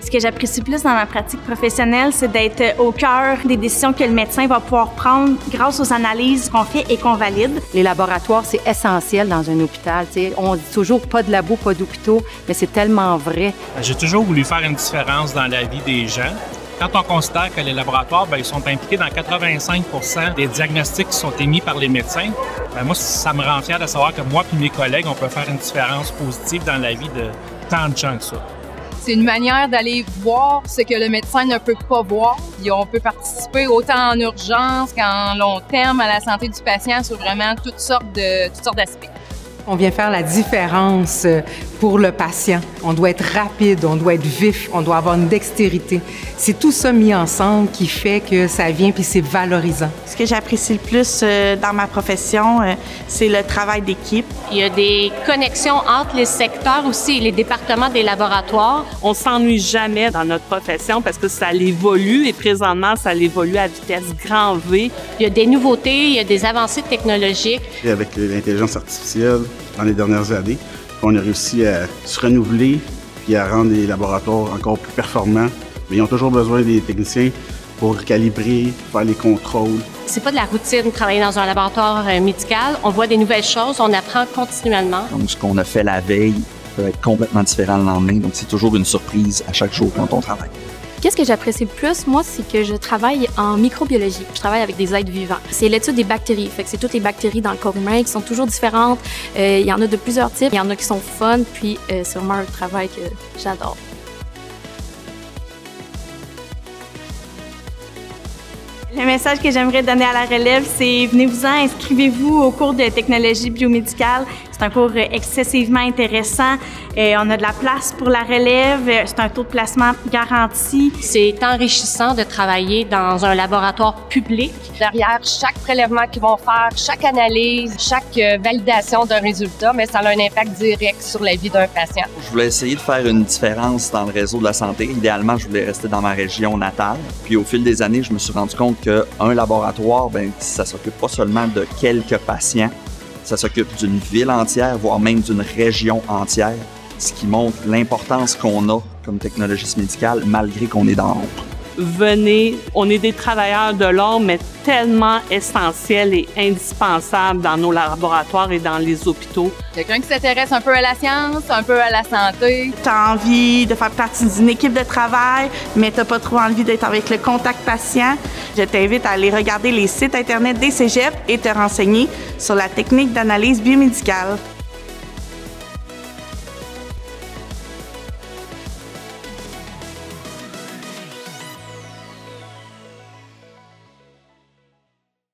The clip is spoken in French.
Ce que j'apprécie plus dans ma pratique professionnelle, c'est d'être au cœur des décisions que le médecin va pouvoir prendre grâce aux analyses qu'on fait et qu'on valide. Les laboratoires, c'est essentiel dans un hôpital. T'sais. On dit toujours pas de labo, pas d'hôpitaux, mais c'est tellement vrai. J'ai toujours voulu faire une différence dans la vie des gens. Quand on considère que les laboratoires, ils sont impliqués dans 85% des diagnostics qui sont émis par les médecins, moi, ça me rend fier de savoir que moi et mes collègues, on peut faire une différence positive dans la vie de tant de gens que ça. C'est une manière d'aller voir ce que le médecin ne peut pas voir. Puis on peut participer autant en urgence qu'en long terme à la santé du patient sur vraiment toutes sortes d'aspects. On vient faire la différence pour le patient. On doit être rapide, on doit être vif, on doit avoir une dextérité. C'est tout ça mis ensemble qui fait que ça vient puis c'est valorisant. Ce que j'apprécie le plus dans ma profession, c'est le travail d'équipe. Il y a des connexions entre les secteurs aussi et les départements des laboratoires. On s'ennuie jamais dans notre profession parce que ça évolue et présentement, ça évolue à vitesse grand V. Il y a des nouveautés, il y a des avancées technologiques. Et avec l'intelligence artificielle, dans les dernières années, on a réussi à se renouveler et à rendre les laboratoires encore plus performants. Mais ils ont toujours besoin des techniciens pour calibrer, faire les contrôles. C'est pas de la routine de travailler dans un laboratoire médical. On voit des nouvelles choses, on apprend continuellement. Donc, ce qu'on a fait la veille peut être complètement différent le lendemain. Donc, c'est toujours une surprise à chaque jour quand on travaille. Qu'est-ce que j'apprécie le plus, moi, c'est que je travaille en microbiologie. Je travaille avec des êtres vivants. C'est l'étude des bactéries. Fait que c'est toutes les bactéries dans le corps humain qui sont toujours différentes. Il y en a de plusieurs types. Il y en a qui sont fun, puis c'est vraiment un travail que j'adore. Le message que j'aimerais donner à la relève, c'est venez-vous-en, inscrivez-vous au cours de technologie biomédicale. C'est un cours excessivement intéressant. On a de la place pour la relève. C'est un taux de placement garanti. C'est enrichissant de travailler dans un laboratoire public. Derrière chaque prélèvement qu'ils vont faire, chaque analyse, chaque validation d'un résultat, mais ça a un impact direct sur la vie d'un patient. Je voulais essayer de faire une différence dans le réseau de la santé. Idéalement, je voulais rester dans ma région natale. Puis au fil des années, je me suis rendu compte qu'un laboratoire, ça s'occupe pas seulement de quelques patients, ça s'occupe d'une ville entière, voire même d'une région entière, ce qui montre l'importance qu'on a comme technologiste médicale malgré qu'on est dans l'ombre. Venez, on est des travailleurs de l'ombre, mais tellement essentiels et indispensables dans nos laboratoires et dans les hôpitaux. Quelqu'un qui s'intéresse un peu à la science, un peu à la santé. Tu as envie de faire partie d'une équipe de travail, mais tu n'as pas trop envie d'être avec le contact patient. Je t'invite à aller regarder les sites Internet des cégeps et te renseigner sur la technique d'analyse biomédicale.